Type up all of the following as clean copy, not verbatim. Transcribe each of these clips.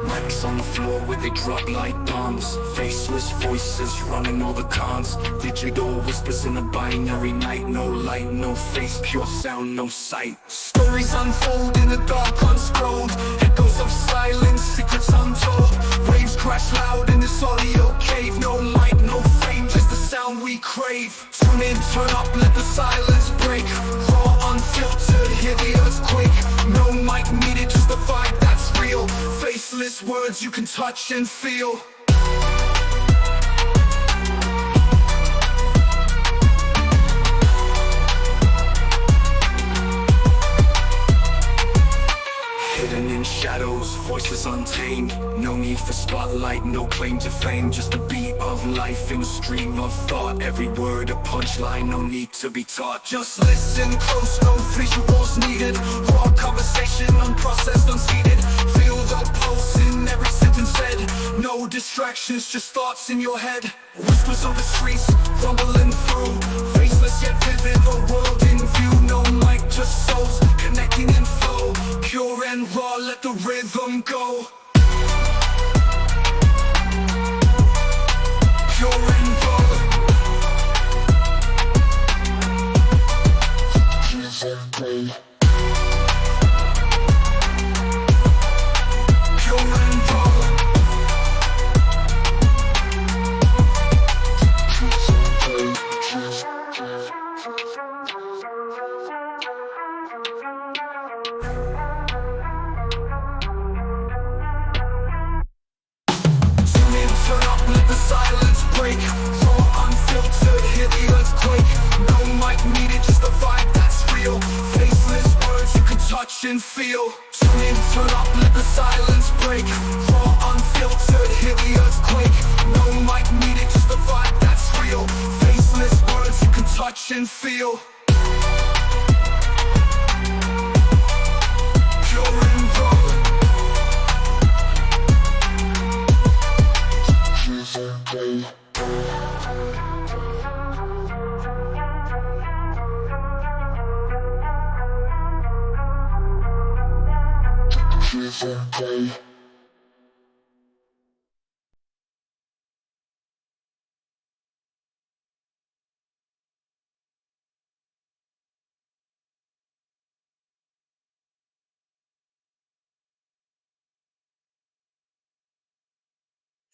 Mics on the floor where they drop like bombs. Faceless voices running all the cons. Digital whispers in a binary night. No light, no face, pure sound, no sight. Stories unfold in the dark, unscrolled. Echoes of silence, secrets untold. Waves crash loud in this audio cave. No light, no fame, just the sound we crave. Tune in, turn up, let the silence break. Raw, unfiltered, hear the earthquake. No mic needed, just the vibe that's real. Faceless words you can touch and feel. Hidden in shadows, voices untamed. No need for spotlight, no claim to fame. Just the beat of life in a stream of thought. Every word a punchline, no need to be taught. Just listen close, no visuals needed. Raw conversation, unprocessed, unseated. Feel the pulse in every sentence said. No distractions, just thoughts in your head. Whispers of the streets, rumbling through. Faceless yet vivid, a world in view. No mic, just souls, connecting in flow. Pure and raw, let the rhythm go. Pure and raw. Pure and raw. Silence break, raw, unfiltered, hear the earthquake. No mic needed, just the vibe that's real. Faceless words you can touch and feel. Tune in, turn up, let the silence break. Raw, unfiltered, hear the earthquake. No mic needed, just the vibe that's real. Faceless words you can touch and feel. Pure and raw.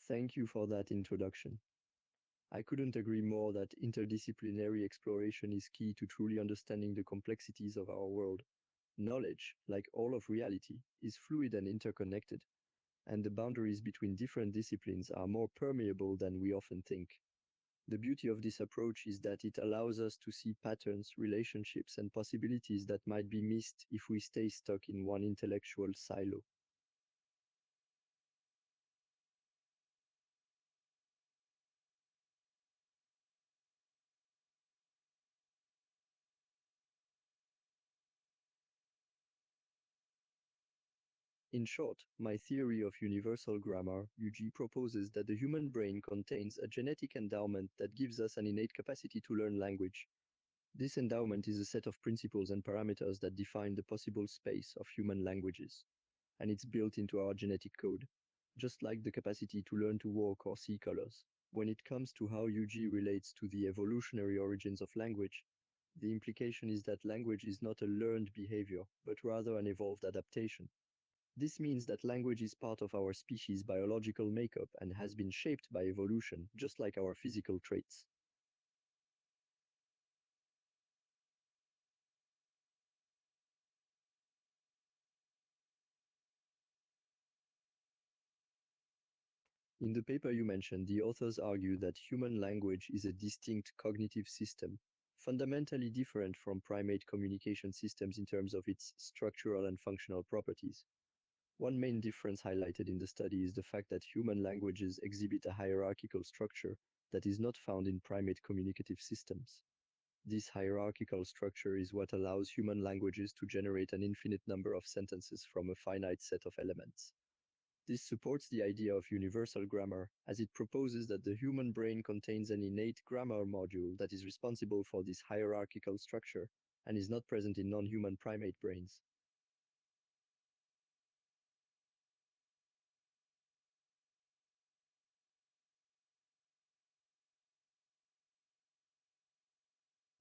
Thank you for that introduction. I couldn't agree more that interdisciplinary exploration is key to truly understanding the complexities of our world. Knowledge, like all of reality, is fluid and interconnected, and the boundaries between different disciplines are more permeable than we often think. The beauty of this approach is that it allows us to see patterns, relationships, and possibilities that might be missed if we stay stuck in one intellectual silo. In short, my theory of universal grammar, UG, proposes that the human brain contains a genetic endowment that gives us an innate capacity to learn language. This endowment is a set of principles and parameters that define the possible space of human languages, and it's built into our genetic code, just like the capacity to learn to walk or see colors. When it comes to how UG relates to the evolutionary origins of language, the implication is that language is not a learned behavior, but rather an evolved adaptation. This means that language is part of our species' biological makeup and has been shaped by evolution, just like our physical traits. In the paper you mentioned, the authors argue that human language is a distinct cognitive system, fundamentally different from primate communication systems in terms of its structural and functional properties. One main difference highlighted in the study is the fact that human languages exhibit a hierarchical structure that is not found in primate communicative systems. This hierarchical structure is what allows human languages to generate an infinite number of sentences from a finite set of elements. This supports the idea of universal grammar, as it proposes that the human brain contains an innate grammar module that is responsible for this hierarchical structure and is not present in non-human primate brains.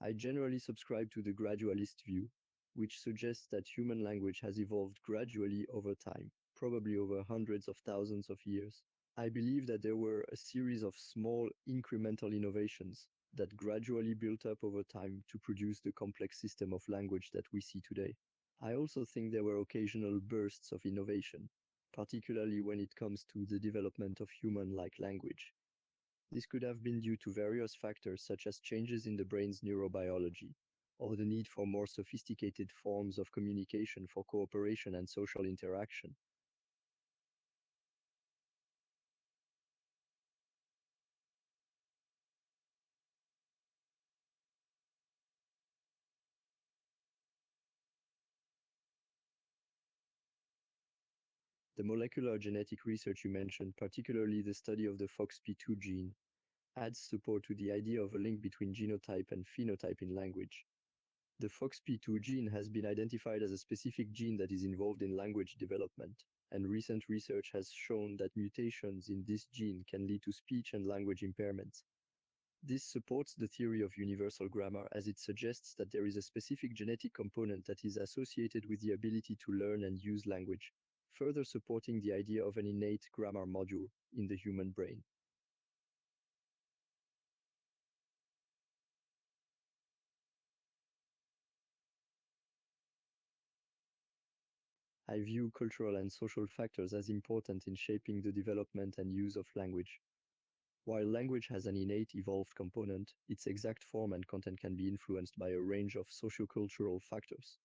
I generally subscribe to the gradualist view, which suggests that human language has evolved gradually over time, probably over hundreds of thousands of years. I believe that there were a series of small incremental innovations that gradually built up over time to produce the complex system of language that we see today. I also think there were occasional bursts of innovation, particularly when it comes to the development of human-like language. This could have been due to various factors such as changes in the brain's neurobiology, or the need for more sophisticated forms of communication for cooperation and social interaction. The molecular genetic research you mentioned, particularly the study of the FOXP2 gene, adds support to the idea of a link between genotype and phenotype in language. The FOXP2 gene has been identified as a specific gene that is involved in language development, and recent research has shown that mutations in this gene can lead to speech and language impairments. This supports the theory of universal grammar as it suggests that there is a specific genetic component that is associated with the ability to learn and use language, further supporting the idea of an innate grammar module in the human brain. I view cultural and social factors as important in shaping the development and use of language. While language has an innate evolved component, its exact form and content can be influenced by a range of sociocultural factors.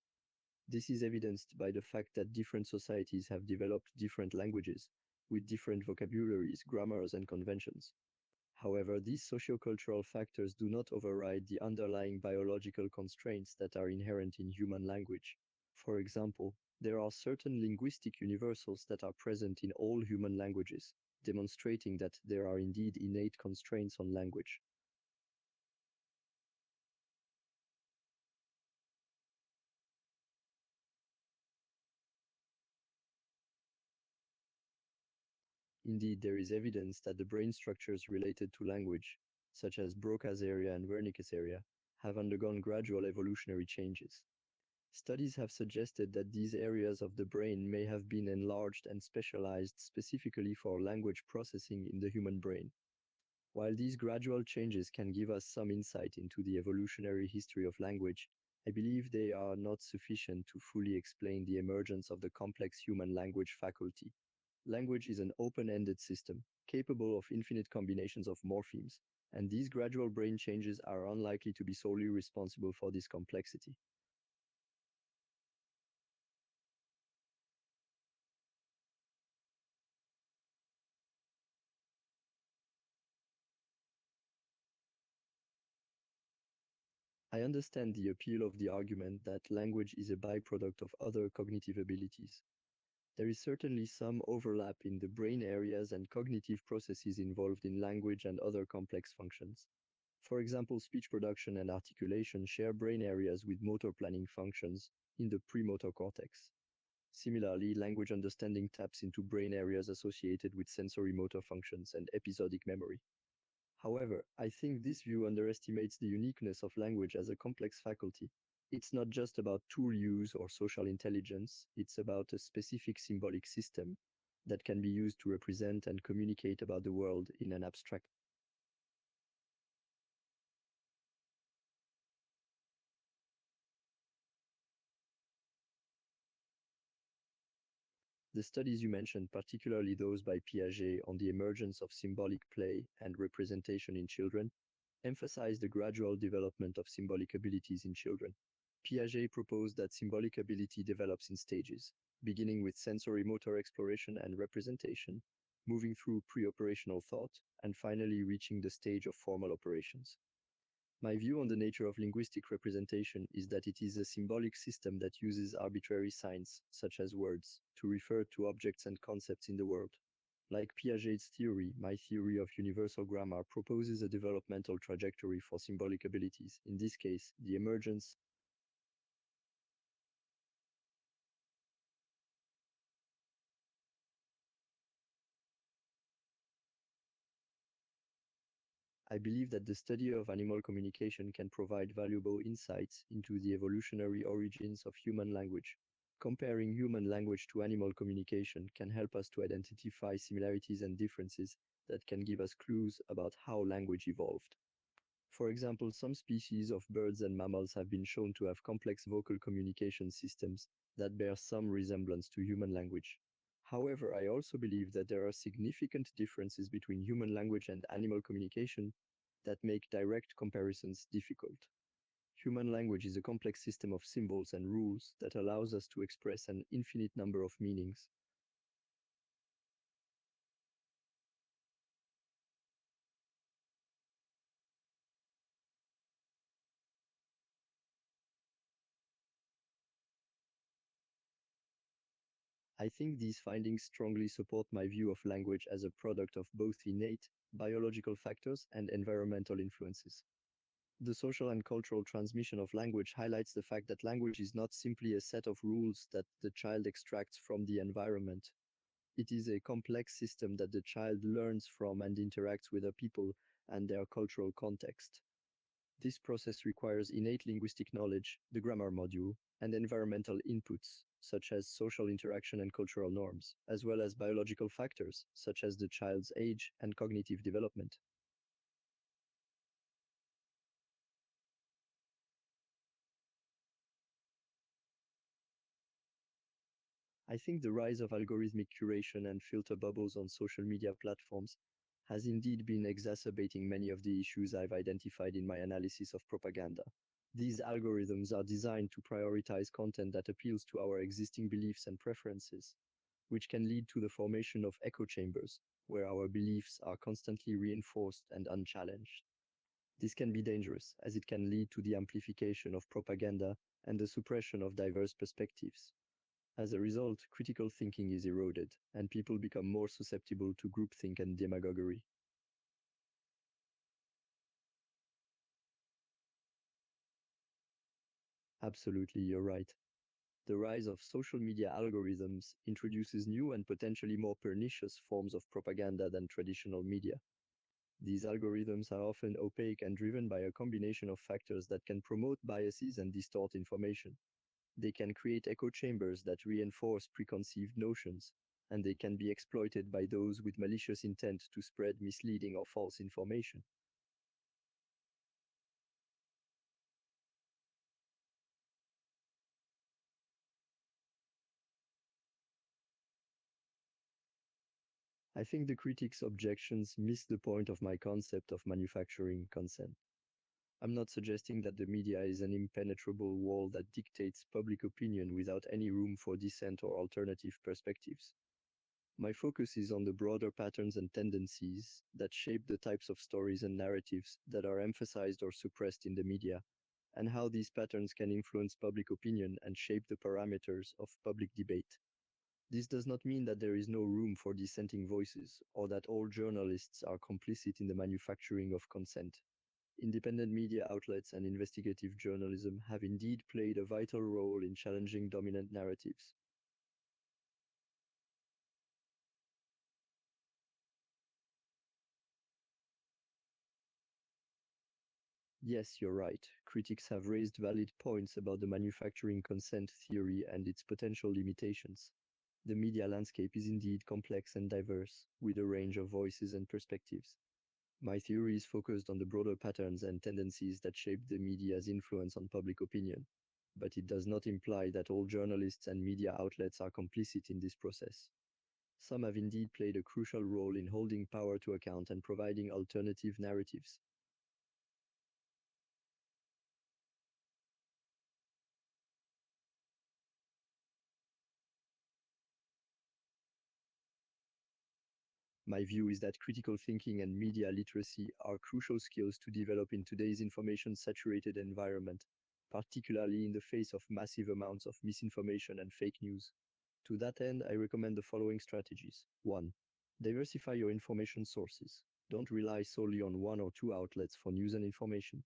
This is evidenced by the fact that different societies have developed different languages, with different vocabularies, grammars, and conventions. However, these sociocultural factors do not override the underlying biological constraints that are inherent in human language. For example, there are certain linguistic universals that are present in all human languages, demonstrating that there are indeed innate constraints on language. Indeed, there is evidence that the brain structures related to language, such as Broca's area and Wernicke's area, have undergone gradual evolutionary changes. Studies have suggested that these areas of the brain may have been enlarged and specialized specifically for language processing in the human brain. While these gradual changes can give us some insight into the evolutionary history of language, I believe they are not sufficient to fully explain the emergence of the complex human language faculty. Language is an open-ended system, capable of infinite combinations of morphemes, and these gradual brain changes are unlikely to be solely responsible for this complexity. I understand the appeal of the argument that language is a byproduct of other cognitive abilities. There is certainly some overlap in the brain areas and cognitive processes involved in language and other complex functions. For example, speech production and articulation share brain areas with motor planning functions in the premotor cortex. Similarly, language understanding taps into brain areas associated with sensory motor functions and episodic memory. However, I think this view underestimates the uniqueness of language as a complex faculty. It's not just about tool use or social intelligence, it's about a specific symbolic system that can be used to represent and communicate about the world in an abstract. The studies you mentioned, particularly those by Piaget on the emergence of symbolic play and representation in children, emphasize the gradual development of symbolic abilities in children. Piaget proposed that symbolic ability develops in stages, beginning with sensory motor exploration and representation, moving through pre-operational thought, and finally reaching the stage of formal operations. My view on the nature of linguistic representation is that it is a symbolic system that uses arbitrary signs, such as words, to refer to objects and concepts in the world. Like Piaget's theory, my theory of universal grammar proposes a developmental trajectory for symbolic abilities, in this case, the emergence. I believe that the study of animal communication can provide valuable insights into the evolutionary origins of human language. Comparing human language to animal communication can help us to identify similarities and differences that can give us clues about how language evolved. For example, some species of birds and mammals have been shown to have complex vocal communication systems that bear some resemblance to human language. However, I also believe that there are significant differences between human language and animal communication that make direct comparisons difficult. Human language is a complex system of symbols and rules that allows us to express an infinite number of meanings. I think these findings strongly support my view of language as a product of both innate, biological factors and environmental influences. The social and cultural transmission of language highlights the fact that language is not simply a set of rules that the child extracts from the environment. It is a complex system that the child learns from and interacts with other people and their cultural context. This process requires innate linguistic knowledge, the grammar module, and environmental inputs, such as social interaction and cultural norms, as well as biological factors, such as the child's age and cognitive development. I think the rise of algorithmic curation and filter bubbles on social media platforms has indeed been exacerbating many of the issues I've identified in my analysis of propaganda. These algorithms are designed to prioritize content that appeals to our existing beliefs and preferences, which can lead to the formation of echo chambers, where our beliefs are constantly reinforced and unchallenged. This can be dangerous, as it can lead to the amplification of propaganda and the suppression of diverse perspectives. As a result, critical thinking is eroded, and people become more susceptible to groupthink and demagoguery. Absolutely, you're right. The rise of social media algorithms introduces new and potentially more pernicious forms of propaganda than traditional media. These algorithms are often opaque and driven by a combination of factors that can promote biases and distort information. They can create echo chambers that reinforce preconceived notions, and they can be exploited by those with malicious intent to spread misleading or false information. I think the critics' objections miss the point of my concept of manufacturing consent. I'm not suggesting that the media is an impenetrable wall that dictates public opinion without any room for dissent or alternative perspectives. My focus is on the broader patterns and tendencies that shape the types of stories and narratives that are emphasized or suppressed in the media, and how these patterns can influence public opinion and shape the parameters of public debate. This does not mean that there is no room for dissenting voices, or that all journalists are complicit in the manufacturing of consent. Independent media outlets and investigative journalism have indeed played a vital role in challenging dominant narratives. Yes, you're right. Critics have raised valid points about the manufacturing consent theory and its potential limitations. The media landscape is indeed complex and diverse, with a range of voices and perspectives. My theory is focused on the broader patterns and tendencies that shape the media's influence on public opinion, but it does not imply that all journalists and media outlets are complicit in this process. Some have indeed played a crucial role in holding power to account and providing alternative narratives. My view is that critical thinking and media literacy are crucial skills to develop in today's information-saturated environment, particularly in the face of massive amounts of misinformation and fake news. To that end, I recommend the following strategies. 1. Diversify your information sources. Don't rely solely on one or two outlets for news and information.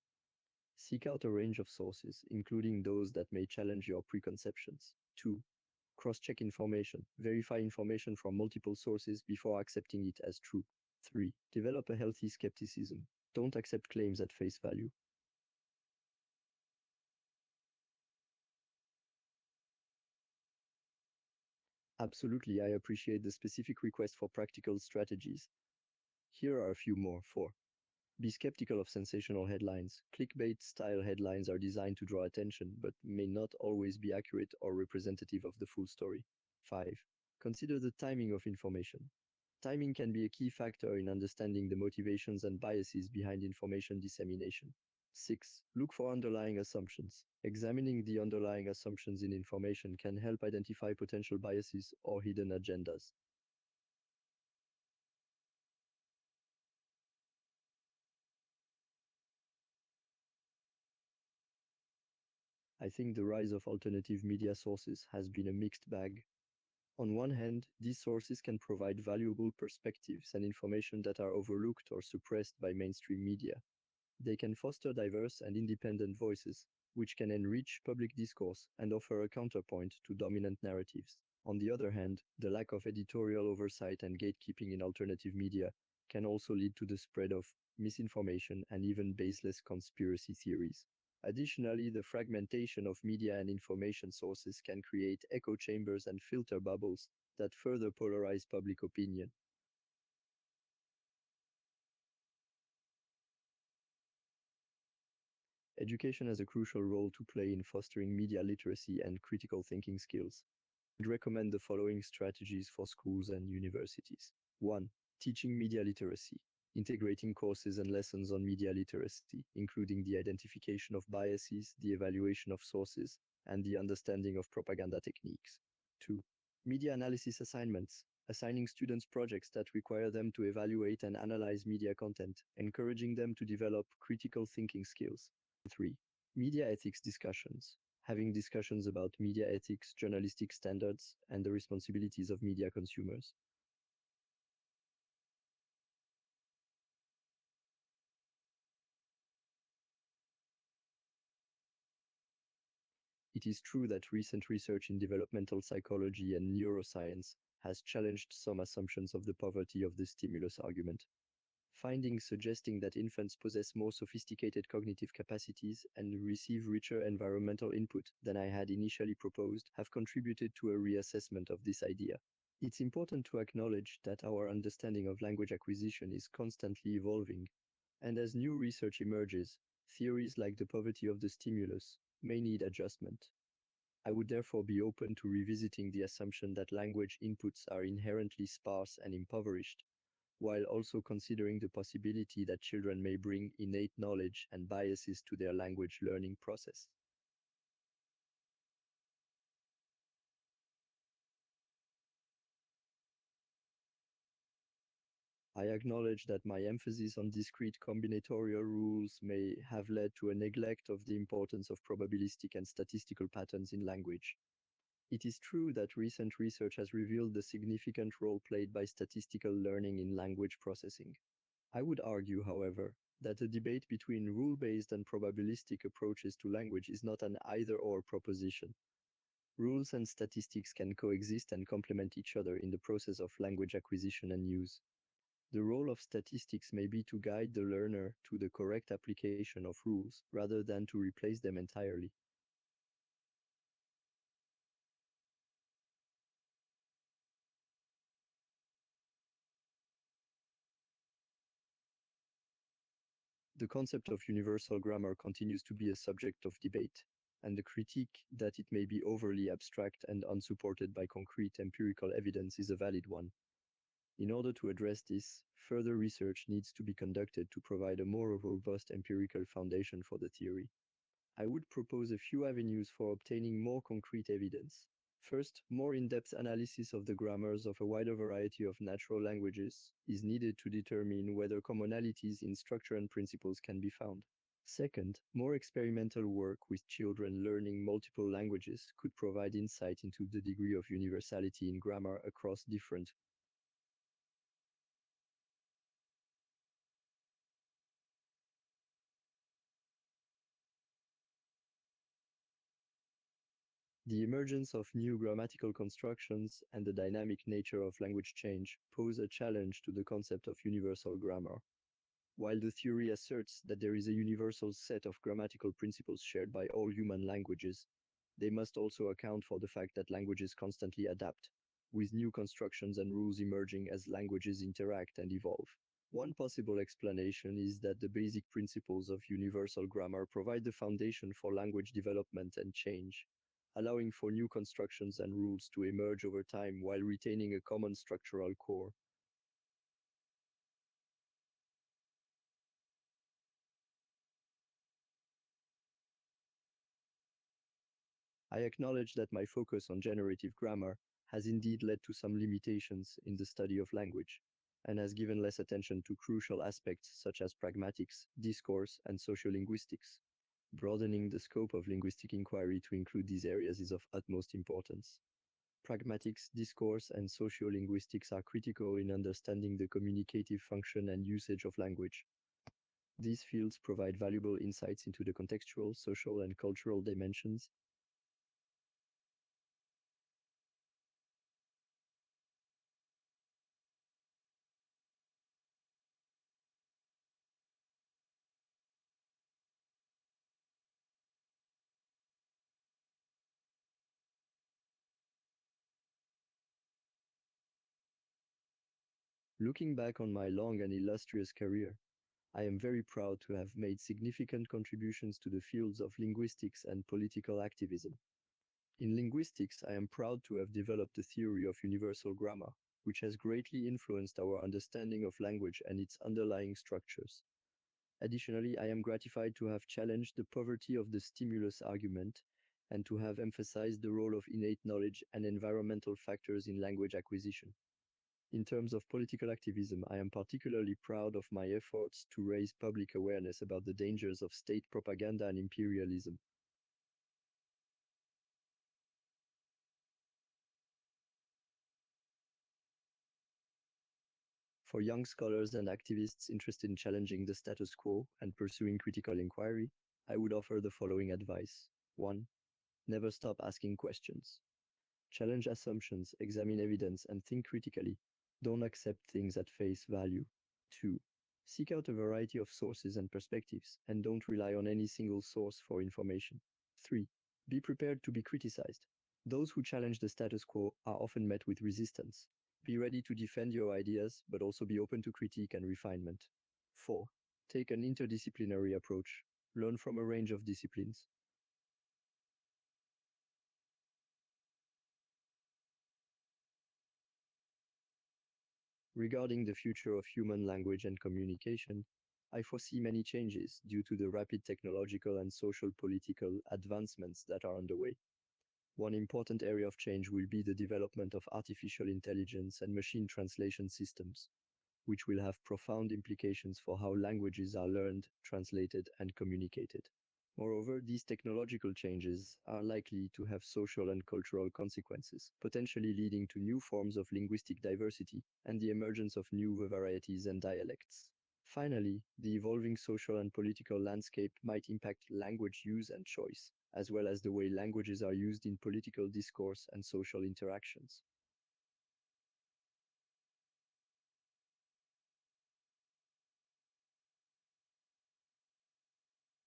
Seek out a range of sources, including those that may challenge your preconceptions. 2. Cross-check information. Verify information from multiple sources before accepting it as true. 3. Develop a healthy skepticism. Don't accept claims at face value. Absolutely, I appreciate the specific request for practical strategies. Here are a few more. 4. Be skeptical of sensational headlines. Clickbait-style headlines are designed to draw attention, but may not always be accurate or representative of the full story. 5. Consider the timing of information. Timing can be a key factor in understanding the motivations and biases behind information dissemination. 6. Look for underlying assumptions. Examining the underlying assumptions in information can help identify potential biases or hidden agendas. I think the rise of alternative media sources has been a mixed bag. On one hand, these sources can provide valuable perspectives and information that are overlooked or suppressed by mainstream media. They can foster diverse and independent voices, which can enrich public discourse and offer a counterpoint to dominant narratives. On the other hand, the lack of editorial oversight and gatekeeping in alternative media can also lead to the spread of misinformation and even baseless conspiracy theories. Additionally, the fragmentation of media and information sources can create echo chambers and filter bubbles that further polarize public opinion. Education has a crucial role to play in fostering media literacy and critical thinking skills. I would recommend the following strategies for schools and universities. 1. Teaching media literacy. Integrating courses and lessons on media literacy, including the identification of biases, the evaluation of sources, and the understanding of propaganda techniques. 2. Media analysis assignments. Assigning students projects that require them to evaluate and analyze media content, encouraging them to develop critical thinking skills. 3. Media ethics discussions. Having discussions about media ethics, journalistic standards, and the responsibilities of media consumers. It is true that recent research in developmental psychology and neuroscience has challenged some assumptions of the poverty of the stimulus argument. Findings suggesting that infants possess more sophisticated cognitive capacities and receive richer environmental input than I had initially proposed have contributed to a reassessment of this idea. It's important to acknowledge that our understanding of language acquisition is constantly evolving, and as new research emerges, theories like the poverty of the stimulus may need adjustment. I would therefore be open to revisiting the assumption that language inputs are inherently sparse and impoverished, while also considering the possibility that children may bring innate knowledge and biases to their language learning process. I acknowledge that my emphasis on discrete combinatorial rules may have led to a neglect of the importance of probabilistic and statistical patterns in language. It is true that recent research has revealed the significant role played by statistical learning in language processing. I would argue, however, that a debate between rule-based and probabilistic approaches to language is not an either-or proposition. Rules and statistics can coexist and complement each other in the process of language acquisition and use. The role of statistics may be to guide the learner to the correct application of rules rather than to replace them entirely. The concept of universal grammar continues to be a subject of debate, and the critique that it may be overly abstract and unsupported by concrete empirical evidence is a valid one. In order to address this, further research needs to be conducted to provide a more robust empirical foundation for the theory. I would propose a few avenues for obtaining more concrete evidence. First, more in-depth analysis of the grammars of a wider variety of natural languages is needed to determine whether commonalities in structure and principles can be found. Second, more experimental work with children learning multiple languages could provide insight into the degree of universality in grammar across different. The emergence of new grammatical constructions and the dynamic nature of language change pose a challenge to the concept of universal grammar. While the theory asserts that there is a universal set of grammatical principles shared by all human languages, they must also account for the fact that languages constantly adapt, with new constructions and rules emerging as languages interact and evolve. One possible explanation is that the basic principles of universal grammar provide the foundation for language development and change, allowing for new constructions and rules to emerge over time while retaining a common structural core. I acknowledge that my focus on generative grammar has indeed led to some limitations in the study of language, and has given less attention to crucial aspects such as pragmatics, discourse, and sociolinguistics. Broadening the scope of linguistic inquiry to include these areas is of utmost importance. Pragmatics, discourse, and sociolinguistics are critical in understanding the communicative function and usage of language. These fields provide valuable insights into the contextual, social, and cultural dimensions. Looking back on my long and illustrious career, I am very proud to have made significant contributions to the fields of linguistics and political activism. In linguistics, I am proud to have developed the theory of universal grammar, which has greatly influenced our understanding of language and its underlying structures. Additionally, I am gratified to have challenged the poverty of the stimulus argument and to have emphasized the role of innate knowledge and environmental factors in language acquisition. In terms of political activism, I am particularly proud of my efforts to raise public awareness about the dangers of state propaganda and imperialism. For young scholars and activists interested in challenging the status quo and pursuing critical inquiry, I would offer the following advice. 1. Never stop asking questions. Challenge assumptions, examine evidence, and think critically. Don't accept things at face value. 2. Seek out a variety of sources and perspectives, and don't rely on any single source for information. 3. Be prepared to be criticized. Those who challenge the status quo are often met with resistance. Be ready to defend your ideas, but also be open to critique and refinement. 4. Take an interdisciplinary approach. Learn from a range of disciplines. Regarding the future of human language and communication, I foresee many changes due to the rapid technological and social political advancements that are underway. One important area of change will be the development of artificial intelligence and machine translation systems, which will have profound implications for how languages are learned, translated, and communicated. Moreover, these technological changes are likely to have social and cultural consequences, potentially leading to new forms of linguistic diversity and the emergence of new varieties and dialects. Finally, the evolving social and political landscape might impact language use and choice, as well as the way languages are used in political discourse and social interactions.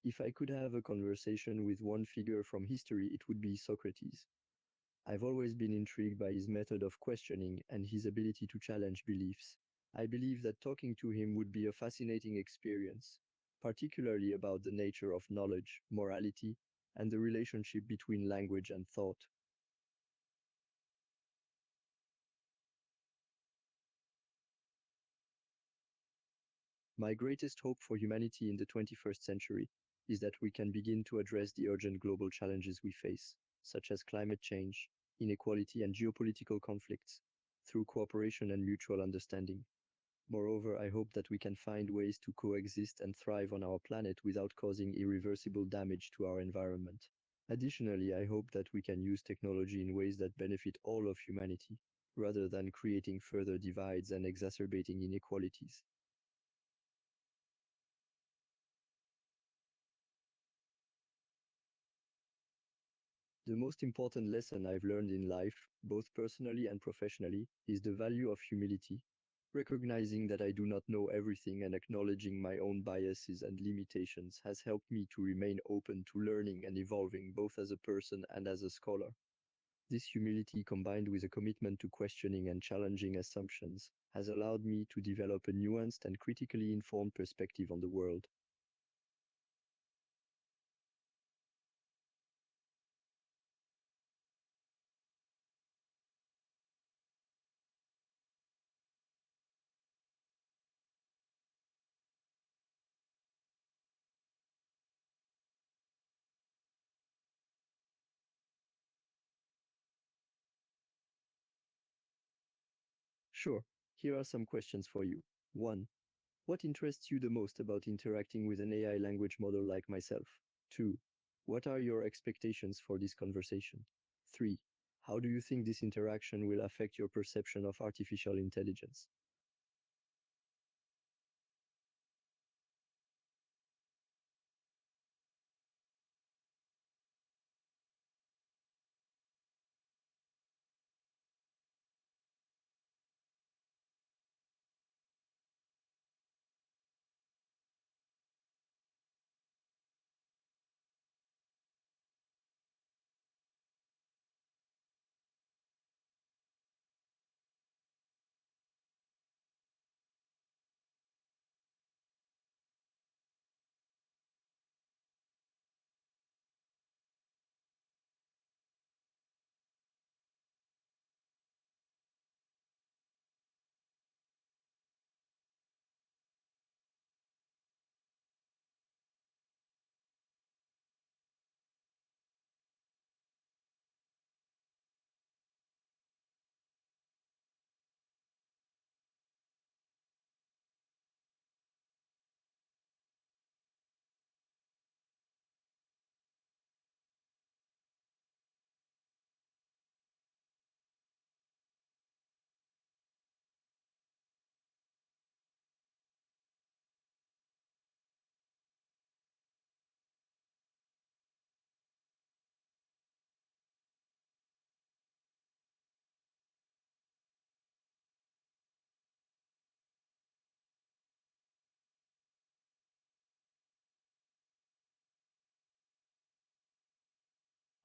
If I could have a conversation with one figure from history, it would be Socrates. I've always been intrigued by his method of questioning and his ability to challenge beliefs. I believe that talking to him would be a fascinating experience, particularly about the nature of knowledge, morality, and the relationship between language and thought. My greatest hope for humanity in the 21st century is that we can begin to address the urgent global challenges we face, such as climate change, inequality, and geopolitical conflicts, through cooperation and mutual understanding. Moreover, I hope that we can find ways to coexist and thrive on our planet without causing irreversible damage to our environment. Additionally, I hope that we can use technology in ways that benefit all of humanity, rather than creating further divides and exacerbating inequalities. The most important lesson I've learned in life, both personally and professionally, is the value of humility. Recognizing that I do not know everything and acknowledging my own biases and limitations has helped me to remain open to learning and evolving both as a person and as a scholar. This humility, combined with a commitment to questioning and challenging assumptions, has allowed me to develop a nuanced and critically informed perspective on the world. Sure, here are some questions for you. 1. What interests you the most about interacting with an AI language model like myself? 2. What are your expectations for this conversation? 3. How do you think this interaction will affect your perception of artificial intelligence?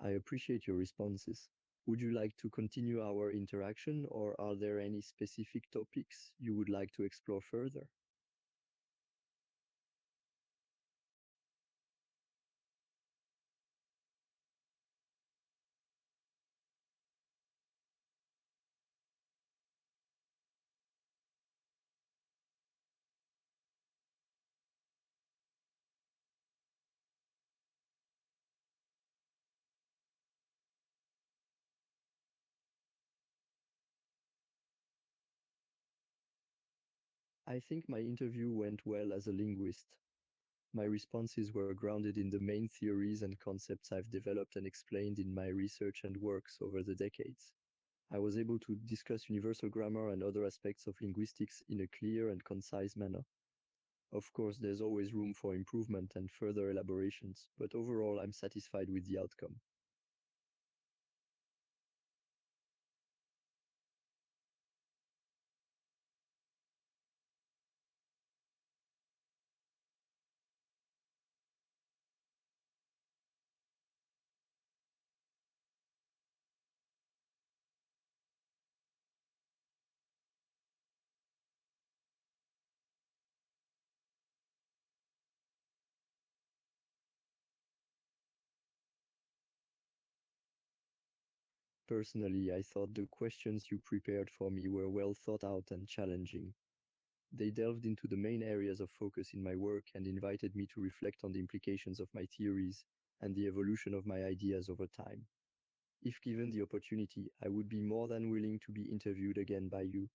I appreciate your responses. Would you like to continue our interaction, or are there any specific topics you would like to explore further? I think my interview went well as a linguist. My responses were grounded in the main theories and concepts I've developed and explained in my research and works over the decades. I was able to discuss universal grammar and other aspects of linguistics in a clear and concise manner. Of course, there's always room for improvement and further elaborations, but overall, I'm satisfied with the outcome. Personally, I thought the questions you prepared for me were well thought out and challenging. They delved into the main areas of focus in my work and invited me to reflect on the implications of my theories and the evolution of my ideas over time. If given the opportunity, I would be more than willing to be interviewed again by you.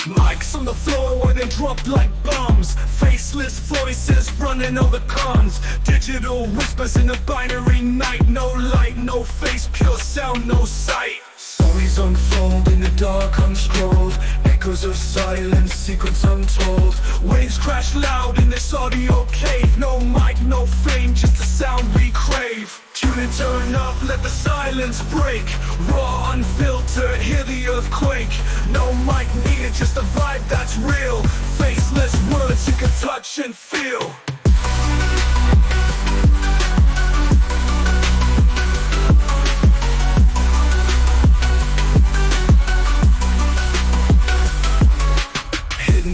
My mics on the floor where they drop like bombs. Faceless voices running over comms. Digital whispers in a binary night. No light, no face, pure sound, no sight. Stories unfold in the dark, unscrolled. Echoes of silence, secrets untold. Waves crash loud in this audio cave. No mic, no fame, just the sound we crave. Tune and turn up, let the silence break. Raw, unfiltered, hear the earthquake. No mic needed, just a vibe that's real. Faceless words you can touch and feel.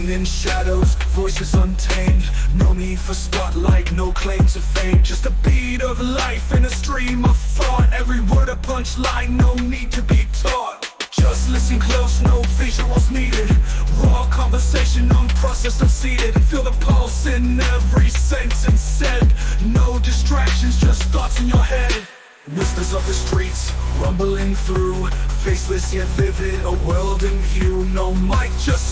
In shadows, voices untamed. No need for spotlight, no claim to fame. Just a beat of life in a stream of thought. Every word a punchline, no need to be taught. Just listen close, no visuals needed. Raw conversation, unprocessed, unseated. Feel the pulse in every sentence said. No distractions, just thoughts in your head. Whispers of the streets, rumbling through. Faceless yet vivid, a world in view. No mic, just